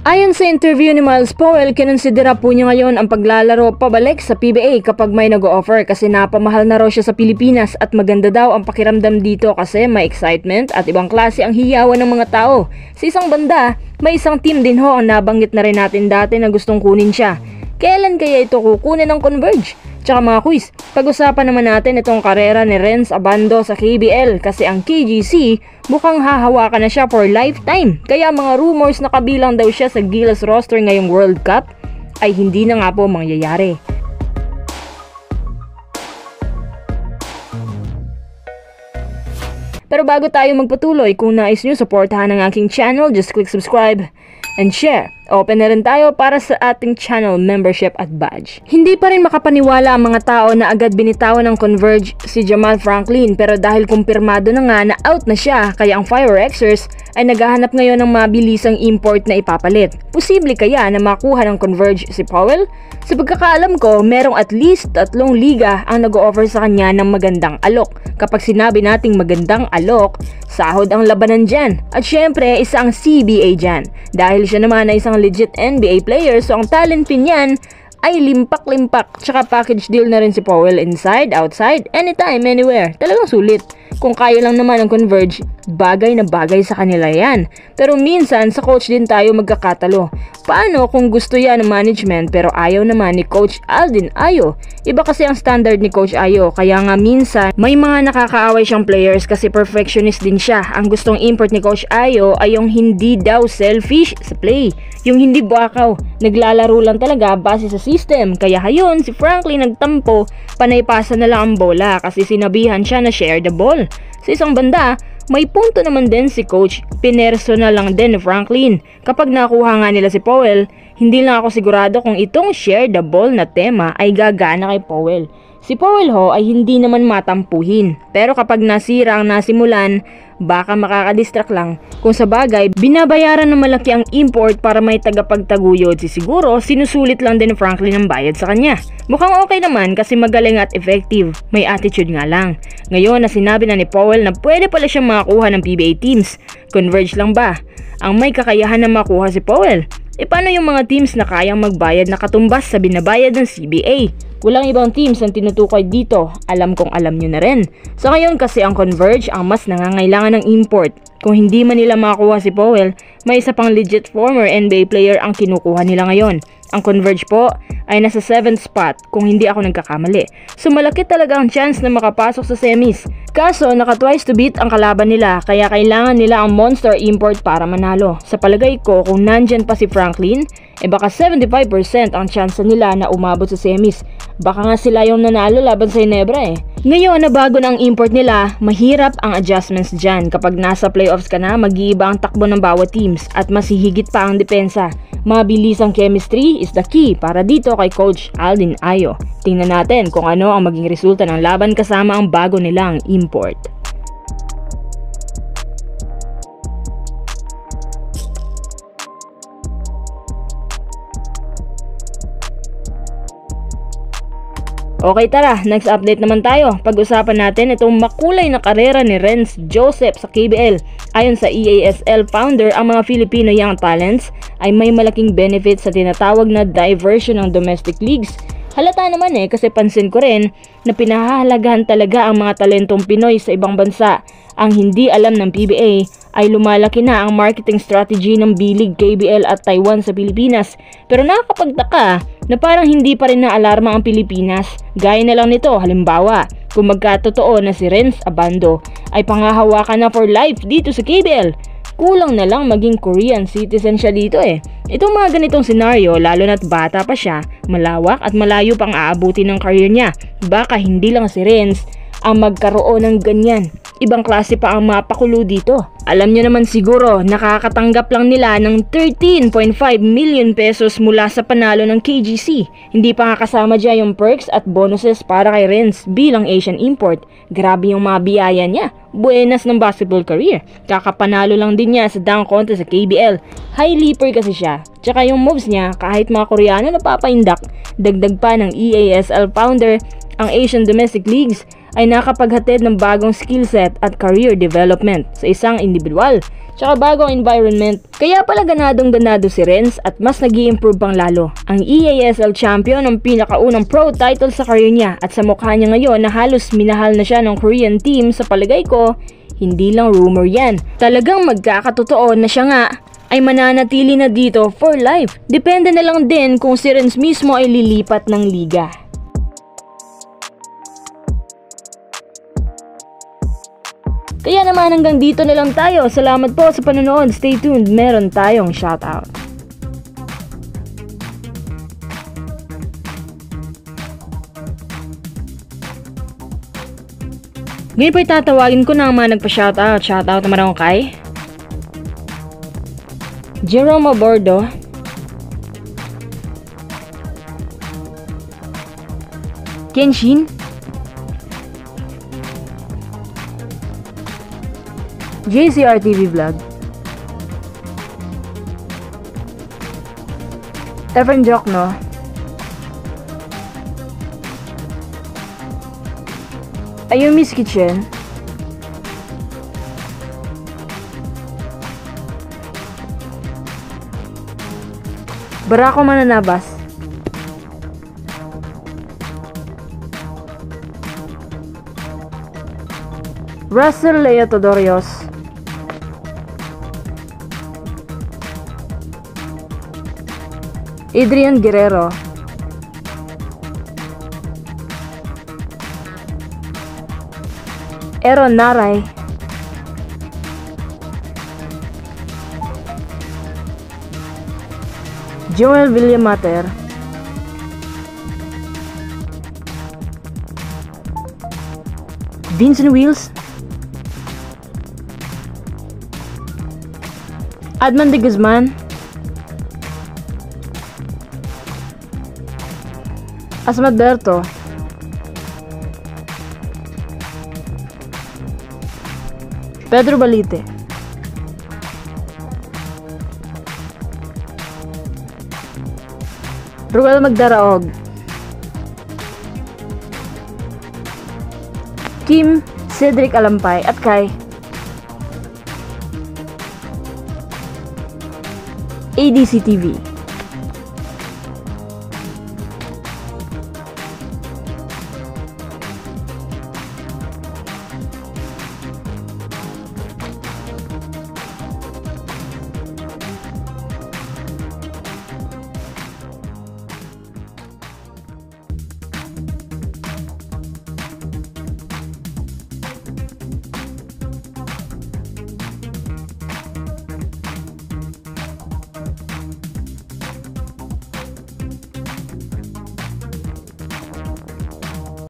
Ayon sa interview ni Miles Powell, kinonsidera po niya ngayon ang paglalaro pabalik sa PBA kapag may nag-o-offer kasi napamahal na raw siya sa Pilipinas at maganda daw ang pakiramdam dito kasi may excitement at ibang klase ang hiyawan ng mga tao. Sa isang banda, may isang team din ho ang nabanggit na rin natin dati na gustong kunin siya. Kailan kaya ito kukunin ng Converge? Tsaka mga quiz, pag-usapan naman natin itong karera ni Renz Abando sa KBL kasi ang KGC mukhang hahawakan na siya for lifetime. Kaya mga rumors na kabilang daw siya sa Gilas roster ngayong World Cup ay hindi na nga po mangyayari. Pero bago tayo magpatuloy, kung nais nyo suportahan ang aking channel, just click subscribe and share. Open na rin tayo para sa ating channel membership at badge. Hindi pa rin makapaniwala ang mga tao na agad binitawan ng Converge si Jamal Franklin, pero dahil kumpirmado na nga na out na siya, kaya ang Firexers ay naghahanap ngayon ng mabilisang import na ipapalit. Posible kaya na makuha ng Converge si Powell? Sa pagkakaalam ko, merong at least 3 liga ang nag-o-offer sa kanya ng magandang alok. Kapag sinabi nating magandang alok, sahod ang labanan dyan. At syempre, isa ang CBA dyan. Dahil siya naman ay isang legit NBA player, so ang talent pin niyan ay limpak-limpak. Tsaka package deal na rin si Powell inside, outside, anytime, anywhere. Talagang sulit. Kung kaya lang naman ang Converge, bagay na bagay sa kanila yan. Pero minsan sa coach din tayo magkakatalo. Paano kung gusto yan ng management pero ayaw naman ni Coach Aldin Ayo? Iba kasi ang standard ni Coach Ayo, kaya nga minsan may mga nakakaaway siyang players kasi perfectionist din siya. Ang gustong import ni Coach Ayo ay yung hindi daw selfish sa play. Yung hindi buakaw, naglalaro lang talaga base sa system. Kaya hayon, si Franklin nagtampo, panaypasa na lang ang bola kasi sinabihan siya na share the ball. Sa isang banda, may punto naman din si Coach, pinersonal lang din ni Franklin. Kapag nakuha nga nila si Powell, hindi lang ako sigurado kung itong share the ball na tema ay gagana kay Powell. Si Powell ho ay hindi naman matampuhin, pero kapag nasira ang nasimulan, baka makakadistract lang. Kung sa bagay, binabayaran ng malaki ang import para may tagapagtaguyod, siguro sinusulit lang din ni Franklin ang bayad sa kanya. Mukhang okay naman kasi magaling at effective, may attitude nga lang. Ngayon na sinabi na ni Powell na pwede pala siyang makakuha ng PBA teams, Converge lang ba ang may kakayahan na makuha si Powell? E paano yung mga teams na kayang magbayad na katumbas sa binabayad ng CBA? Walang ibang teams ang tinutukoy dito, alam kong alam nyo na rin. So ngayon kasi ang Converge ang mas nangangailangan ng import. Kung hindi man nila makakuha si Powell, may isa pang legit former NBA player ang kinukuha nila ngayon. Ang Converge po ay nasa 7th spot kung hindi ako nagkakamali. So malaki talaga ang chance na makapasok sa semis. Kaso naka twice to beat ang kalaban nila, kaya kailangan nila ang monster import para manalo. Sa palagay ko, kung nandyan pa si Franklin, baka 75% ang chance nila na umabot sa semis. Baka nga sila yung nanalo laban sa Ginebra Ngayon na bago na ang import nila, mahirap ang adjustments dyan. Kapag nasa playoffs ka na, mag-iiba ang takbo ng bawat teams at mas hihigit pa ang depensa. Mabilis ang chemistry is the key para dito kay Coach Aldin Ayo. Tingnan natin kung ano ang maging resulta ng laban kasama ang bago nilang import. Okay, tara, next update naman tayo. Pag-usapan natin itong makulay na karera ni Renz Joseph sa KBL. Ayon sa EASL founder, ang mga Filipino young talents ay may malaking benefit sa tinatawag na diversion ng domestic leagues. Halata naman kasi pansin ko rin na pinahahalagahan talaga ang mga talentong Pinoy sa ibang bansa. Ang hindi alam ng PBA ay lumalaki na ang marketing strategy ng B-League, KBL at Taiwan sa Pilipinas. Pero nakakapagtaka na parang hindi pa rin naalarma ang Pilipinas. Gaya na lang nito, halimbawa, kung magkatotoo na si Renz Abando ay pangahawakan na for life dito sa KBL. Kulang na lang maging Korean citizen siya dito Itong mga ganitong senaryo, lalo na't bata pa siya, malawak at malayo pang aabuti ng career niya. Baka hindi lang si Renz ang magkaroon ng ganyan. Ibang klase pa ang mapakulo dito. Alam nyo naman siguro, nakakatanggap lang nila ng 13.5 million pesos mula sa panalo ng KGC. Hindi pa nga kasama dyan yung perks at bonuses para kay Renz bilang Asian import. Grabe yung mga biyaya niya. Buenas ng basketball career. Kakapanalo lang din niya sa dunk contest sa KBL. High leaper kasi siya. Tsaka yung moves niya, kahit mga Koreano napapaindak. Dagdag pa ng EASL founder, ang Asian Domestic Leagues ay nakapaghatid ng bagong skillset at career development sa isang individual, tsaka bagong environment. Kaya pala ganadong-ganado si Renz at mas nag-i-improve pang lalo. Ang EASL champion ang pinakaunang pro title sa career niya at sa mukha niya ngayon na halos minahal na siya ng Korean team, sa palagay ko, hindi lang rumor yan. Talagang magkakatotoo na siya nga ay mananatili na dito for life. Depende na lang din kung si Renz mismo ay lilipat ng liga. Kaya naman hanggang dito na lang tayo. Salamat po sa panonood. Stay tuned, meron tayong shoutout. Ngayon po itatawagin ko na ang mga nagpa-shoutout. Shoutout naman ako kay Jerome Bordo, Kenshin, JCR TV Vlog, Efren Jokno, Ayumi's Kitchen, Barako Mananabas, Russell Lea Todorios, Adrian Guerrero, Aaron Naray, Joel Villamater, Vincent Wheels, Adman de Guzman, Asmadberto, Pedro Balite, Ruel Magdaraog, Kim Cedric Alampay at kay ADC TV.